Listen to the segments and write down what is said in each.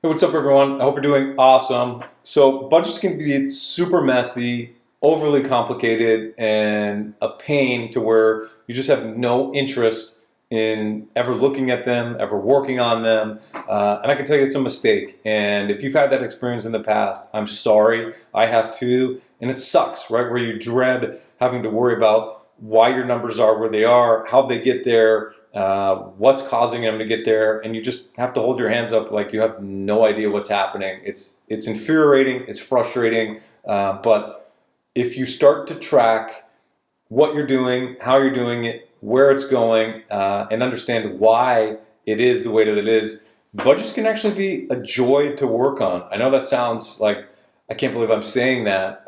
Hey, what's up, everyone? I hope you're doing awesome. So budgets can be super messy, overly complicated, and a pain to where you just have no interest in ever looking at them, ever working on them. And I can tell you it's a mistake. And if you've had that experience in the past, I'm sorry. I have too. And it sucks, right? Where you dread having to worry about why your numbers are where they are, how they get there, what's causing them to get there, and you just have to hold your hands up like you have no idea what's happening. It's infuriating, it's frustrating, but if you start to track what you're doing, how you're doing it, where it's going, and understand why it is the way that it is, budgets can actually be a joy to work on. I know that sounds like I can't believe I'm saying that,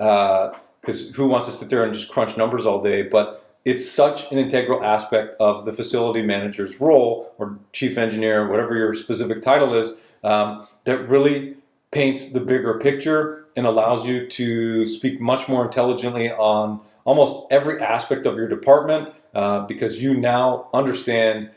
because who wants to sit there and just crunch numbers all day, but it's such an integral aspect of the facility manager's role, or chief engineer, whatever your specific title is, that really paints the bigger picture and allows you to speak much more intelligently on almost every aspect of your department, because you now understand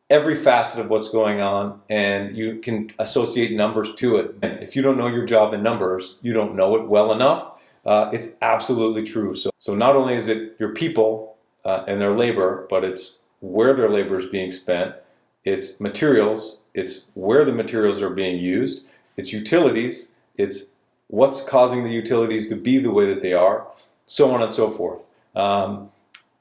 every facet of what's going on and you can associate numbers to it. And if you don't know your job in numbers, you don't know it well enough. It's absolutely true. So not only is it your people, and their labor, but it's where their labor is being spent, it's materials, it's where the materials are being used, it's utilities, it's what's causing the utilities to be the way that they are, so on and so forth.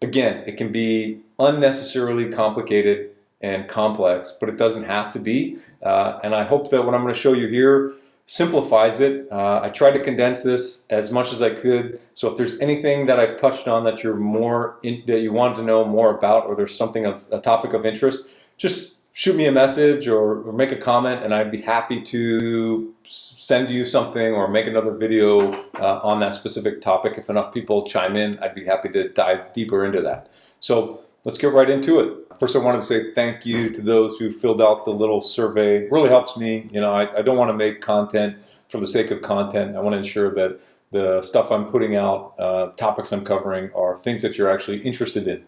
Again, it can be unnecessarily complicated and complex, but it doesn't have to be. And I hope that what I'm going to show you here simplifies it. I tried to condense this as much as I could. So if there's anything that I've touched on that that you want to know more about, or there's something of a topic of interest, just shoot me a message or make a comment, and I'd be happy to send you something or make another video on that specific topic. If enough people chime in, I'd be happy to dive deeper into that. So let's get right into it. First, I wanted to say thank you to those who filled out the little survey. It really helps me. You know, I don't want to make content for the sake of content. I want to ensure that the stuff I'm putting out, the topics I'm covering, are things that you're actually interested in.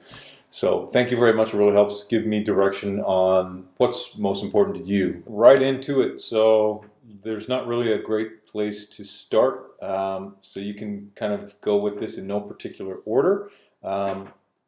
So thank you very much. It really helps give me direction on what's most important to you. Right into it. So there's not really a great place to start. So you can kind of go with this in no particular order.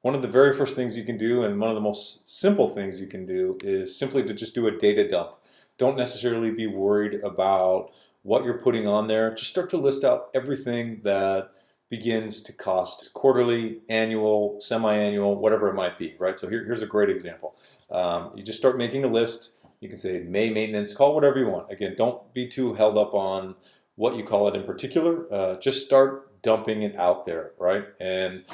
One of the very first things you can do, and one of the most simple things you can do, is simply to just do a data dump. Don't necessarily be worried about what you're putting on there. Just start to list out everything that begins to cost quarterly, annual, semi-annual, whatever it might be, right? So here's a great example. You just start making a list. You can say May maintenance, call it whatever you want. Again, don't be too held up on what you call it in particular. Just start dumping it out there, right? And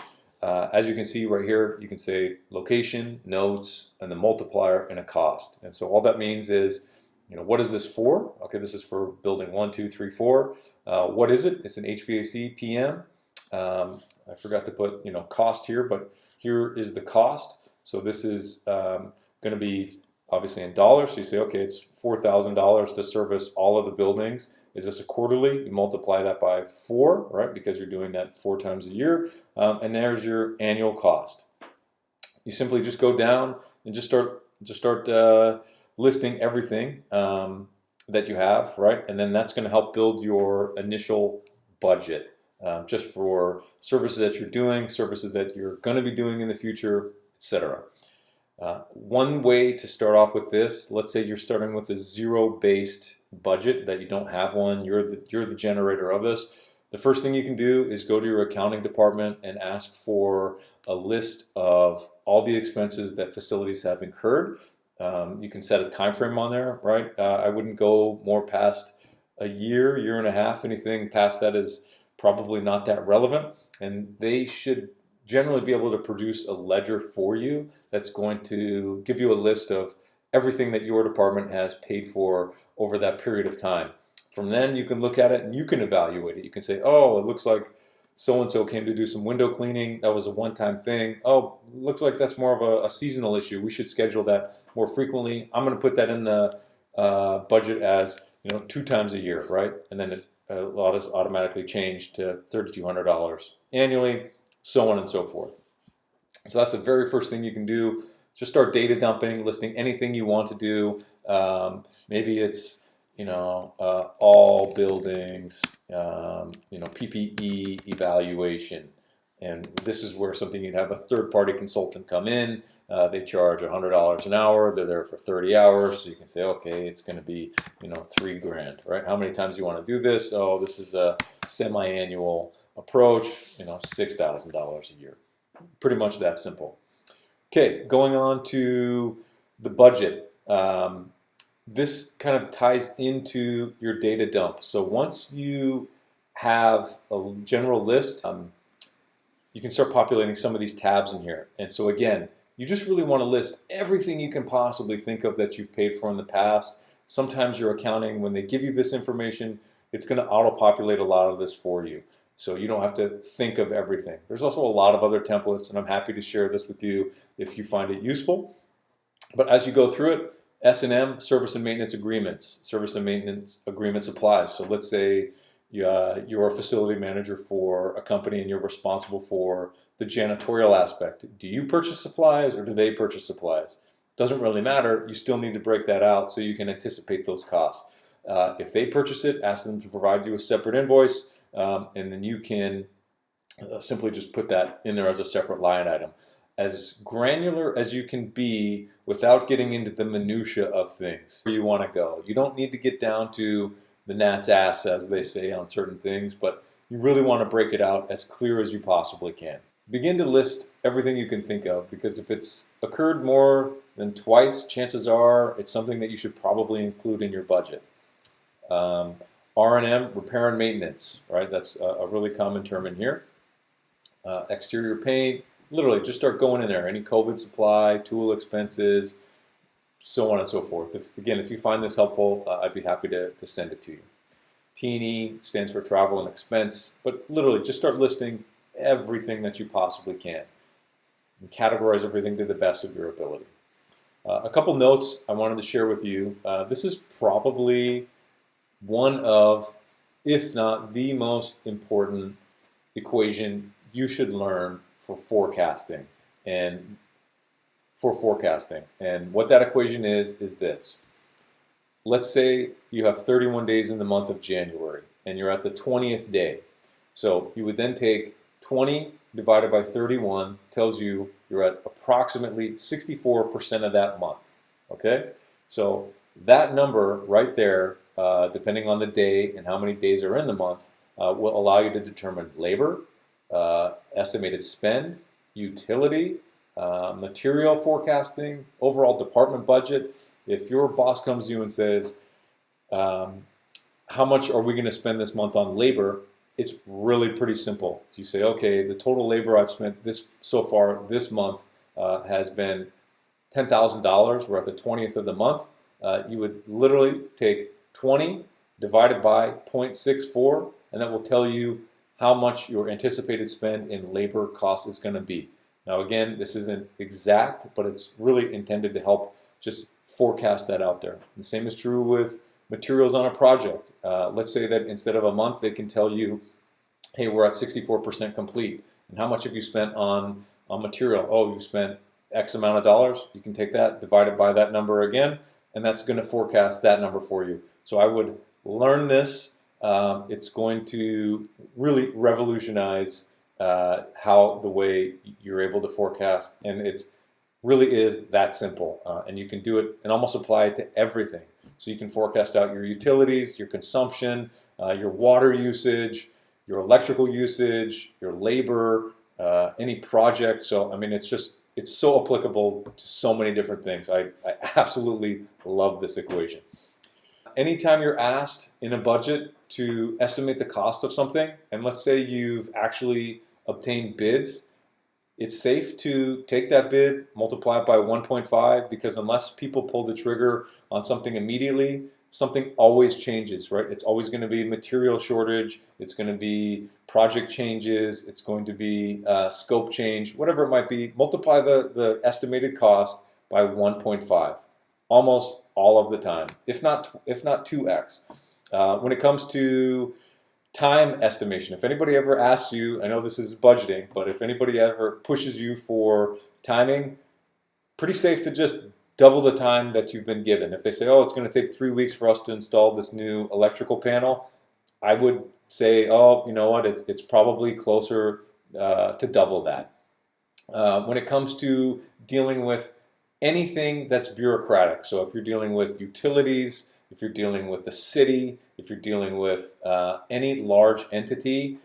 as you can see right here, you can say location, notes, and the multiplier, and a cost. And so all that means is, you know, what is this for? Okay, this is for building 1, 2, 3, 4. What is it? It's an HVAC PM. I forgot to put, you know, cost here, but here is the cost. So this is going to be obviously in dollars. So you say, okay, it's $4,000 to service all of the buildings. Is this a quarterly? You multiply that by 4, right? Because you're doing that 4 times a year. And there's your annual cost. You simply just go down and just start listing everything that you have, right? And then that's going to help build your initial budget, just for services that you're doing, services that you're going to be doing in the future, etc. One way to start off with this, let's say you're starting with a zero-based budget, that you don't have one, you're the generator of this. The first thing you can do is go to your accounting department and ask for a list of all the expenses that facilities have incurred. You can set a time frame on there, right? I wouldn't go more past a year, year and a half. Anything past that is probably not that relevant, and they should generally be able to produce a ledger for you that's going to give you a list of everything that your department has paid for over that period of time. From then you can look at it and you can evaluate it. You can say, oh, it looks like so-and-so came to do some window cleaning. That was a one-time thing. Oh, looks like that's more of a seasonal issue. We should schedule that more frequently. I'm going to put that in the budget as, you know, 2 times a year, right? And then a lot is automatically changed to $3,200 annually, so on and so forth. So that's the very first thing you can do. Just start data dumping, listing anything you want to do. Maybe it's all buildings, PPE evaluation. And this is where something you'd have a third-party consultant come in. They charge $100 an hour. They're there for 30 hours. So you can say, okay, it's going to be, $3,000, right? How many times do you want to do this? Oh, this is a semi-annual approach, $6,000 a year. Pretty much that simple. Okay, going on to the budget. This kind of ties into your data dump. So once you have a general list, you can start populating some of these tabs in here. And so again, you just really want to list everything you can possibly think of that you've paid for in the past. Sometimes your accounting, when they give you this information, it's going to auto-populate a lot of this for you. So you don't have to think of everything. There's also a lot of other templates, and I'm happy to share this with you if you find it useful. But as you go through it, S&M, service and maintenance agreements. Service and maintenance agreements applies. So let's say you're a facility manager for a company and you're responsible for the janitorial aspect. Do you purchase supplies or do they purchase supplies? Doesn't really matter. You still need to break that out so you can anticipate those costs. If they purchase it, ask them to provide you a separate invoice, and then you can simply just put that in there as a separate line item. As granular as you can be without getting into the minutia of things where you want to go. You don't need to get down to the gnat's ass, as they say on certain things, but you really want to break it out as clear as you possibly can. Begin to list everything you can think of, because if it's occurred more than twice, chances are it's something that you should probably include in your budget. R&M, repair and maintenance, right? That's a really common term in here. Exterior paint, literally just start going in there. Any COVID supply, tool expenses, so on and so forth. If you find this helpful, I'd be happy to send it to you. T&E stands for travel and expense, but literally just start listing everything that you possibly can and categorize everything to the best of your ability. A couple notes I wanted to share with you. This is probably one of, if not the most important equation you should learn for forecasting. And what that equation is this. Let's say you have 31 days in the month of January and you're at the 20th day. So you would then take 20 divided by 31 tells you you're at approximately 64% of that month. Okay? So that number right there, depending on the day and how many days are in the month, will allow you to determine labor, estimated spend, utility, material forecasting, overall department budget. If your boss comes to you and says, how much are we going to spend this month on labor? It's really pretty simple. You say, okay, the total labor I've spent so far this month has been $10,000. We're at the 20th of the month. You would literally take 20 divided by 0.64, and that will tell you how much your anticipated spend in labor cost is going to be. Now again, this isn't exact, but it's really intended to help just forecast that out there. The same is true with materials on a project. Let's say that instead of a month, they can tell you, hey, we're at 64% complete. And how much have you spent on material? Oh, you've spent X amount of dollars. You can take that, divide it by that number again, and that's going to forecast that number for you. So I would learn this. It's going to really revolutionize how the way you're able to forecast, and it's really is that simple. And you can do it and almost apply it to everything. So you can forecast out your utilities, your consumption, your water usage, your electrical usage, your labor, any project. So I mean, it's so applicable to so many different things. I absolutely love this equation. Anytime you're asked in a budget to estimate the cost of something, and let's say you've actually obtained bids, it's safe to take that bid, multiply it by 1.5, because unless people pull the trigger on something immediately, something always changes, right? It's always going to be material shortage, it's going to be project changes, it's going to be scope change, whatever it might be. Multiply the estimated cost by 1.5, almost all of the time, if not 2x. When it comes to time estimation, if anybody ever asks you, I know this is budgeting, but if anybody ever pushes you for timing, pretty safe to just double the time that you've been given. If they say, oh, it's going to take 3 weeks for us to install this new electrical panel, I would say, oh, you know what, it's probably closer to double that. When it comes to dealing with anything that's bureaucratic, so if you're dealing with utilities, if you're dealing with the city, if you're dealing with any large entity,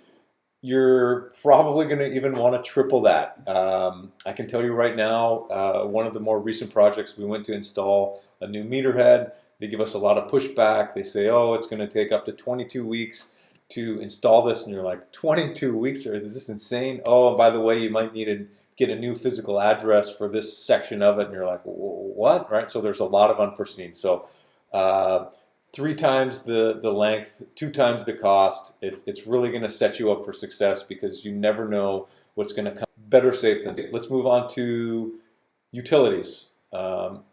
you're probably going to even want to triple that. I can tell you right now, one of the more recent projects we went to install a new meter head. They give us a lot of pushback. They say, oh, it's going to take up to 22 weeks to install this. And you're like, 22 weeks? Is this insane? Oh, and by the way, you might need to get a new physical address for this section of it. And you're like, what? Right? So there's a lot of unforeseen. So 3 times the length, 2 times the cost. It's really going to set you up for success because you never know what's going to come. Better safe than sorry. Let's move on to utilities.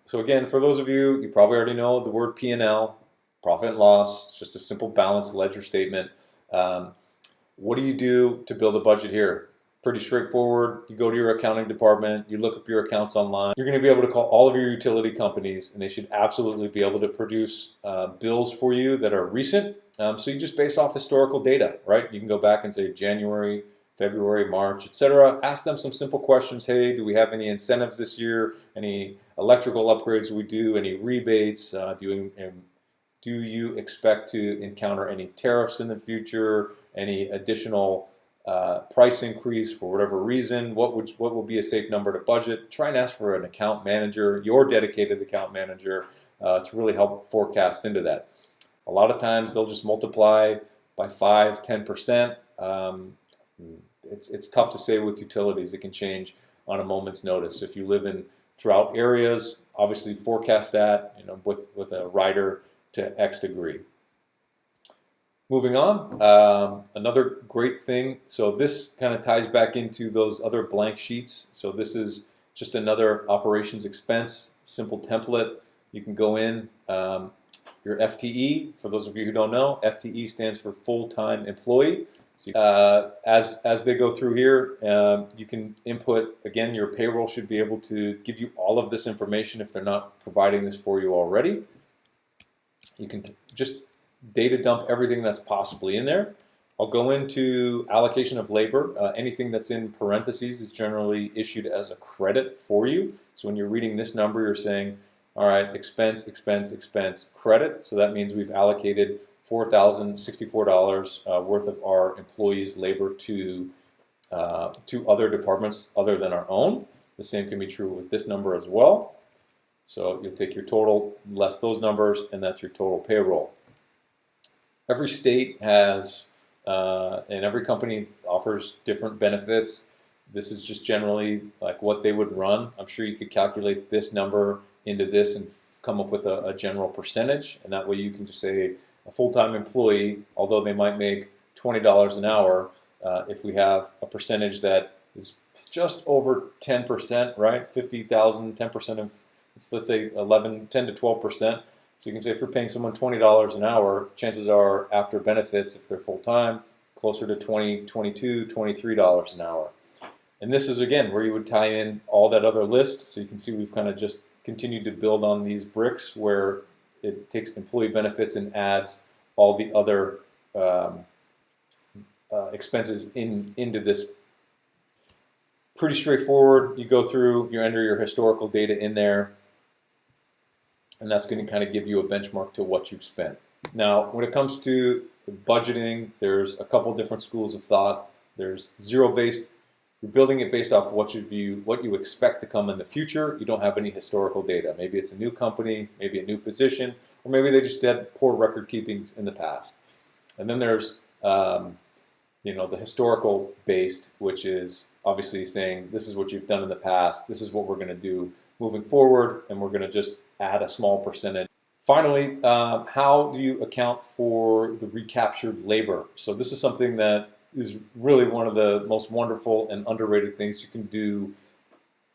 So again, for those of you, you probably already know the word P&L, profit and loss. It's just a simple balanced ledger statement. What do you do to build a budget here? Pretty straightforward. You go to your accounting department, you look up your accounts online. You're going to be able to call all of your utility companies, and they should absolutely be able to produce bills for you that are recent. So you just base off historical data, right? You can go back and say January, February, March, etc. Ask them some simple questions. Hey, do we have any incentives this year? Any electrical upgrades we do? Any rebates? Do you expect to encounter any tariffs in the future? Any additional price increase for whatever reason? What will be a safe number to budget? Try and ask for an account manager, your dedicated account manager, to really help forecast into that. A lot of times they'll just multiply by 5, 10%. It's tough to say with utilities. It can change on a moment's notice. If you live in drought areas, obviously forecast that, with a rider to X degree. Moving on, another great thing. So this kind of ties back into those other blank sheets. So this is just another operations expense, simple template. You can go in your FTE. For those of you who don't know, FTE stands for full-time employee. So as they go through here, you can input, again, your payroll should be able to give you all of this information if they're not providing this for you already. You can just data dump everything that's possibly in there. I'll go into allocation of labor. Anything that's in parentheses is generally issued as a credit for you. So when you're reading this number, you're saying, all right, expense, expense, expense, credit. So that means we've allocated $4,064 worth of our employees' labor to other departments other than our own. The same can be true with this number as well. So you'll take your total, less those numbers, and that's your total payroll. Every state has, and every company offers different benefits. This is just generally like what they would run. I'm sure you could calculate this number into this and come up with a general percentage, and that way you can just say a full-time employee, although they might make $20 an hour, if we have a percentage that is just over 10%, right? 50,000, 10% of, let's say 10 to 12%. So you can say if you're paying someone $20 an hour, chances are after benefits, if they're full-time, closer to $20, $22, $23 an hour. And this is, again, where you would tie in all that other list. So you can see we've kind of just continued to build on these bricks where it takes employee benefits and adds all the other expenses into this. Pretty straightforward. You go through, you enter your historical data in there, and that's going to kind of give you a benchmark to what you've spent. Now, when it comes to budgeting, there's a couple different schools of thought. There's zero-based. You're building it based off what you expect to come in the future. You don't have any historical data. Maybe it's a new company, maybe a new position, or maybe they just had poor record keeping in the past. And then there's the historical based, which is obviously saying this is what you've done in the past, this is what we're going to do moving forward, and we're going to just add a small percentage. Finally, how do you account for the recaptured labor? So this is something that is really one of the most wonderful and underrated things you can do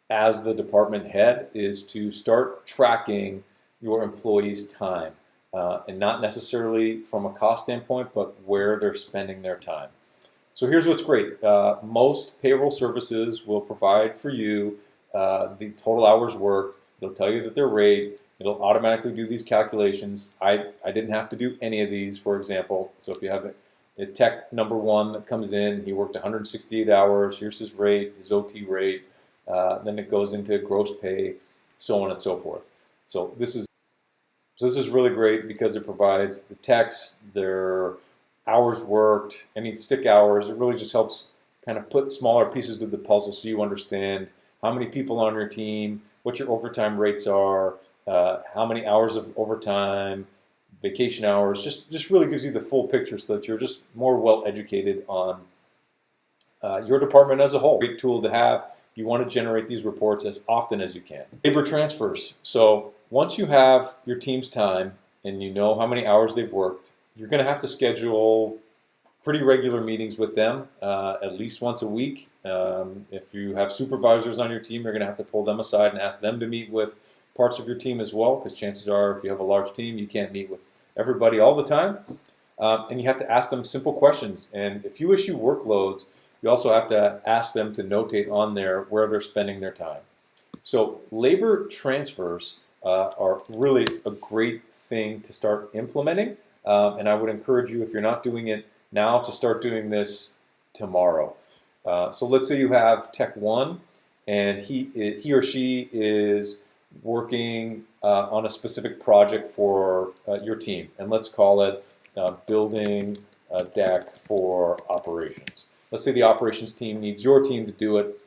as the department head, is to start tracking your employees' time, and not necessarily from a cost standpoint, but where they're spending their time. So here's what's great. Most payroll services will provide for you the total hours worked It'll tell you that their rate. It'll automatically do these calculations. I didn't have to do any of these, for example. So if you have a tech number one that comes in, he worked 168 hours, here's his rate, his OT rate, then it goes into gross pay, so on and so forth. So this is really great because it provides the techs, their hours worked, any sick hours. It really just helps kind of put smaller pieces to the puzzle so you understand how many people on your team, what your overtime rates are, how many hours of overtime, vacation hours. Just really gives you the full picture so that you're just more well educated on your department as a whole. Great tool to have. You want to generate these reports as often as you can. Labor transfers. So once you have your team's time and you know how many hours they've worked, you're going to have to schedule pretty regular meetings with them, at least once a week. If you have supervisors on your team, you're going to have to pull them aside and ask them to meet with parts of your team as well, because chances are if you have a large team, you can't meet with everybody all the time. And you have to ask them simple questions. And if you issue workloads, you also have to ask them to notate on there where they're spending their time. So labor transfers are really a great thing to start implementing. And I would encourage you, if you're not doing it now, to start doing this tomorrow. So let's say you have Tech 1 and he or she is working on a specific project for your team. And let's call it building a deck for operations. Let's say the operations team needs your team to do it.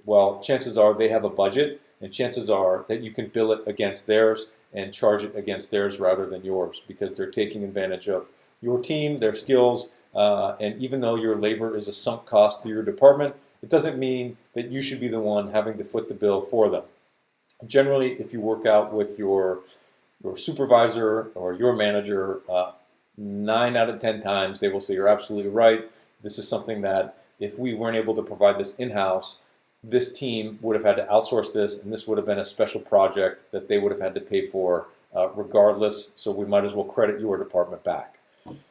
Well, chances are they have a budget, and chances are that you can bill it against theirs and charge it against theirs rather than yours, because they're taking advantage of your team, their skills, and even though your labor is a sunk cost to your department, it doesn't mean that you should be the one having to foot the bill for them. Generally, if you work out with your supervisor or your manager, 9 out of 10 times they will say, you're absolutely right. This is something that if we weren't able to provide this in-house, this team would have had to outsource this, and this would have been a special project that they would have had to pay for regardless, so we might as well credit your department back.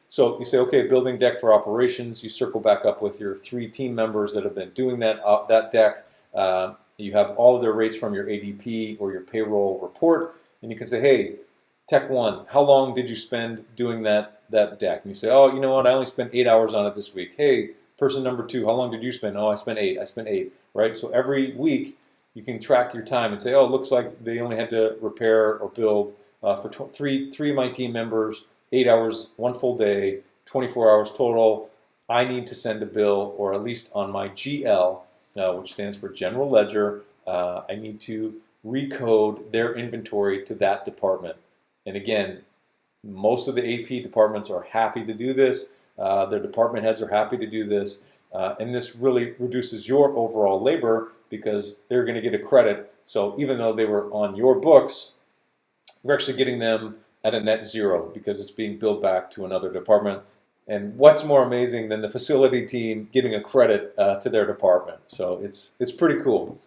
So you say, okay, building deck for operations, you circle back up with your 3 team members that have been doing that deck. You have all of their rates from your ADP or your payroll report, and you can say, hey, Tech 1, how long did you spend doing that deck? And you say, oh, you know what, I only spent 8 hours on it this week. Hey, person number 2, how long did you spend? Oh, I spent 8, right? So every week you can track your time and say, oh, it looks like they only had to repair or build for three of my team members, 8 hours, 1 full day, 24 hours total. I need to send a bill, or at least on my GL, which stands for General Ledger, I need to recode their inventory to that department. And again, most of the AP departments are happy to do this. Their department heads are happy to do this. And this really reduces your overall labor because they're going to get a credit. So even though they were on your books, you're actually getting them at a net zero because it's being billed back to another department. And what's more amazing than the facility team getting a credit to their department? So it's pretty cool.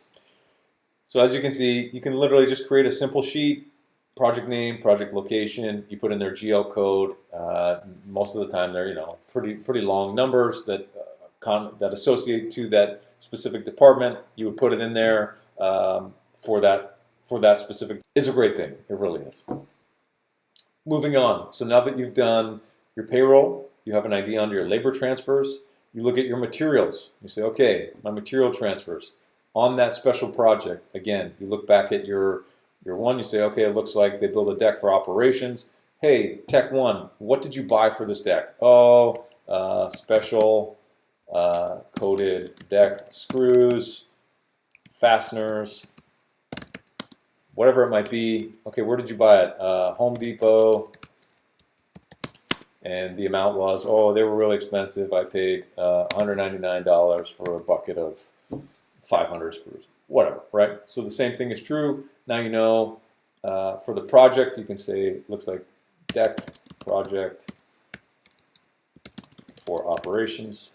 So as you can see, you can literally just create a simple sheet, project name, project location. You put in their GL code. Most of the time, they're pretty long numbers that associate to that specific department. You would put it in there for that specific. It's a great thing. It really is. Moving on. So now that you've done your payroll, you have an idea on your labor transfers. You look at your materials. You say, okay, my material transfers on that special project. Again, you look back at your one. You say, okay, it looks like they build a deck for operations. Hey, Tech 1, what did you buy for this deck? Oh, special coated deck screws, fasteners, whatever it might be. Okay, where did you buy it? Home Depot. And the amount was, oh, they were really expensive. I paid $199 for a bucket of 500 screws. Whatever, right? So the same thing is true. Now you know for the project, you can say, looks like deck project for operations.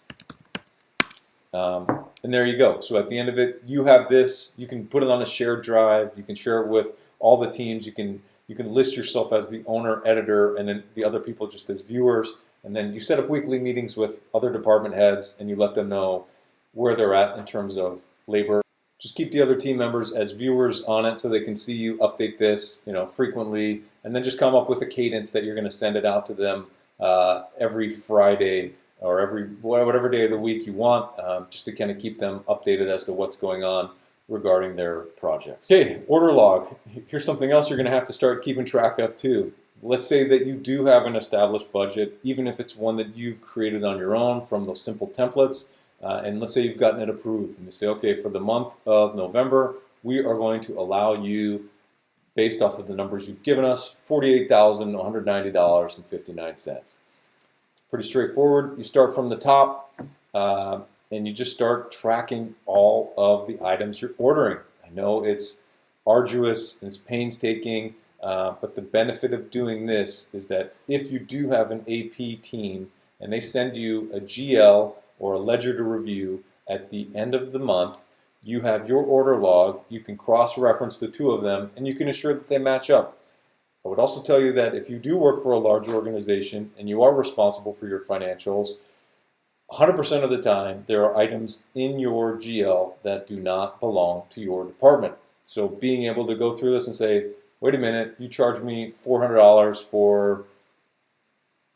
And there you go. So at the end of it, you have this. You can put it on a shared drive. You can share it with all the teams. You can list yourself as the owner, editor, and then the other people just as viewers. And then you set up weekly meetings with other department heads, and you let them know where they're at in terms of labor. just keep the other team members as viewers on it so they can see you update this, frequently, and then just come up with a cadence that you're going to send it out to them every Friday or every whatever day of the week you want, just to kind of keep them updated as to what's going on regarding their projects. Okay, order log. Here's something else you're going to have to start keeping track of too. Let's say that you do have an established budget, even if it's one that you've created on your own from those simple templates. And let's say you've gotten it approved, and you say, okay, for the month of November, we are going to allow you, based off of the numbers you've given us, $48,190.59. It's pretty straightforward. You start from the top, and you just start tracking all of the items you're ordering. I know it's arduous and it's painstaking, but the benefit of doing this is that if you do have an AP team and they send you a GL or a ledger to review at the end of the month, you have your order log, you can cross-reference the two of them, and you can ensure that they match up. I would also tell you that if you do work for a large organization and you are responsible for your financials, 100% of the time there are items in your GL that do not belong to your department. So being able to go through this and say, wait a minute, you charge me $400 for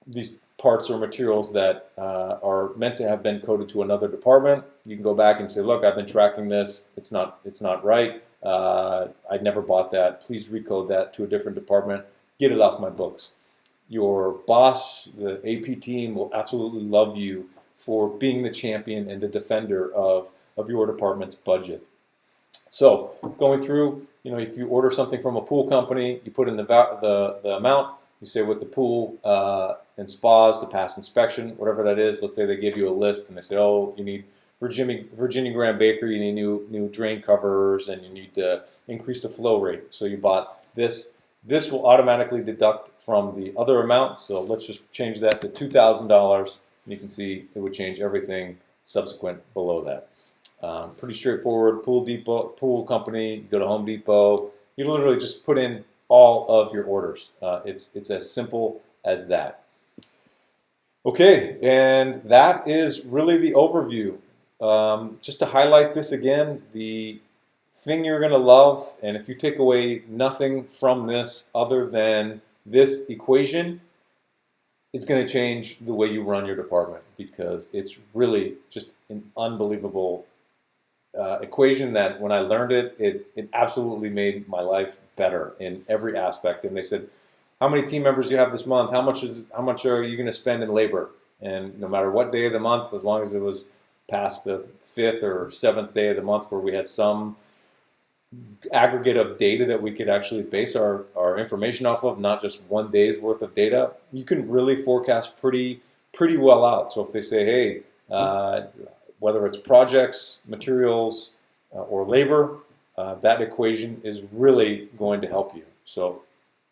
these parts or materials that are meant to have been coded to another department. You can go back and say, look, I've been tracking this. It's not right. I never bought that. Please recode that to a different department. Get it off my books. Your boss, the AP team, will absolutely love you for being the champion and the defender of your department's budget. So going through, if you order something from a pool company, you put in the amount. You say with the pool and spas to pass inspection, whatever that is. Let's say they give you a list and they say, oh, you need Virginia Grand Baker, you need new drain covers, and you need to increase the flow rate. So you bought this. This will automatically deduct from the other amount. So let's just change that to $2,000. You can see it would change everything subsequent below that. Pretty straightforward. Pool company, you go to Home Depot. You literally just put in all of your orders. It's as simple as that. Okay, and that is really the overview. Just to highlight this again, the thing you're going to love, and if you take away nothing from this other than this equation, it's going to change the way you run your department, because it's really just an unbelievable equation that when I learned it, it absolutely made my life better in every aspect. And they said, how many team members do you have this month? How much are you going to spend in labor? And no matter what day of the month, as long as it was past the 5th or 7th day of the month where we had some aggregate of data that we could actually base our information off of, not just one day's worth of data, you can really forecast pretty well out. So if they say, hey, whether it's projects, materials, or labor, that equation is really going to help you. So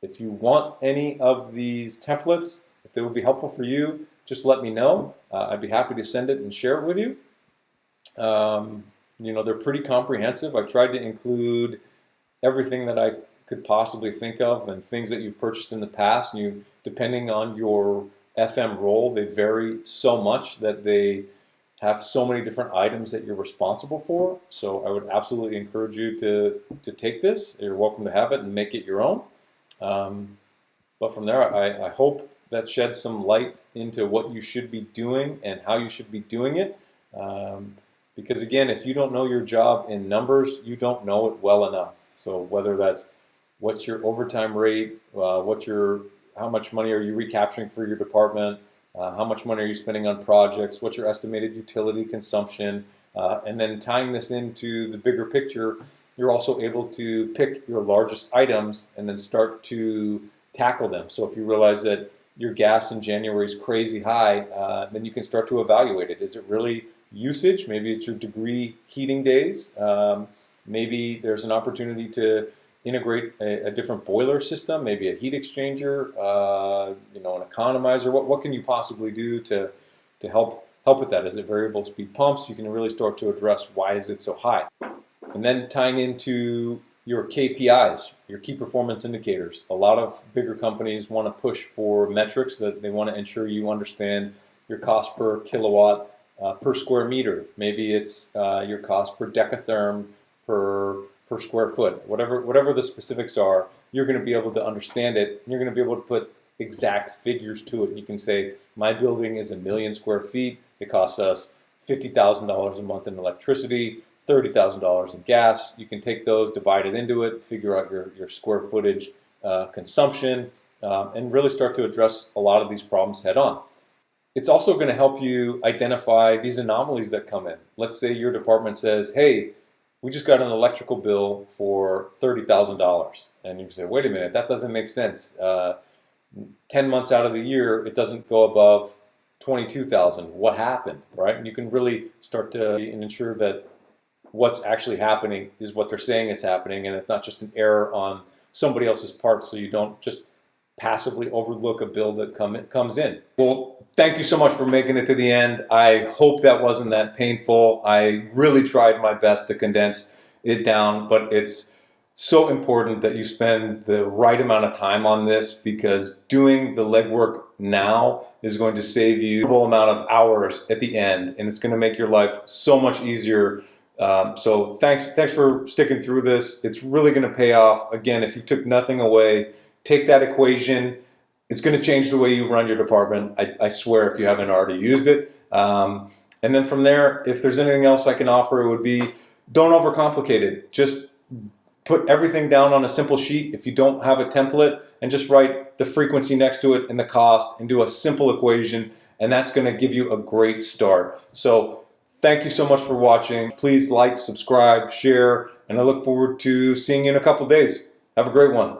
if you want any of these templates, if they would be helpful for you, just let me know. I'd be happy to send it and share it with you. They're pretty comprehensive. I tried to include everything that I could possibly think of and things that you've purchased in the past. And depending on your FM role, they vary so much that they have so many different items that you're responsible for. So I would absolutely encourage you to take this. You're welcome to have it and make it your own. But from there, I hope that sheds some light into what you should be doing and how you should be doing it. Because again, if you don't know your job in numbers, you don't know it well enough. So whether that's what's your overtime rate, how much money are you recapturing for your department, how much money are you spending on projects, what's your estimated utility consumption, and then tying this into the bigger picture, you're also able to pick your largest items and then start to tackle them. So if you realize that your gas in January is crazy high, then you can start to evaluate it. Is it really usage? Maybe it's your degree heating days. Maybe there's an opportunity to integrate a different boiler system, maybe a heat exchanger, an economizer. What can you possibly do to help with that? Is it variable speed pumps? You can really start to address why is it so high. And then tying into your KPIs, your key performance indicators. A lot of bigger companies want to push for metrics that they want to ensure you understand your cost per kilowatt per square meter. Maybe it's your cost per decatherm per square foot. Whatever the specifics are, you're going to be able to understand it. And you're going to be able to put exact figures to it. You can say, my building is 1,000,000 square feet. It costs us $50,000 a month in electricity, $30,000 in gas. You can take those, divide it into it, figure out your square footage consumption, and really start to address a lot of these problems head on. It's also going to help you identify these anomalies that come in. Let's say your department says, hey, we just got an electrical bill for $30,000. And you say, wait a minute, that doesn't make sense. 10 months out of the year, it doesn't go above 22,000. What happened, right? And you can really start to ensure that what's actually happening is what they're saying is happening, and it's not just an error on somebody else's part, so you don't just passively overlook a bill that comes in. Well, thank you so much for making it to the end. I hope that wasn't that painful. I really tried my best to condense it down, but it's so important that you spend the right amount of time on this, because doing the legwork now is going to save you a considerable amount of hours at the end, and it's going to make your life so much easier. So thanks for sticking through this. It's really going to pay off. Again, if you took nothing away, take that equation. It's going to change the way you run your department. I swear, if you haven't already used it. And then from there, if there's anything else I can offer, it would be, don't overcomplicate it. Just put everything down on a simple sheet if you don't have a template, and just write the frequency next to it and the cost and do a simple equation, and that's going to give you a great start. So thank you so much for watching. Please like, subscribe, share, and I look forward to seeing you in a couple days. Have a great one.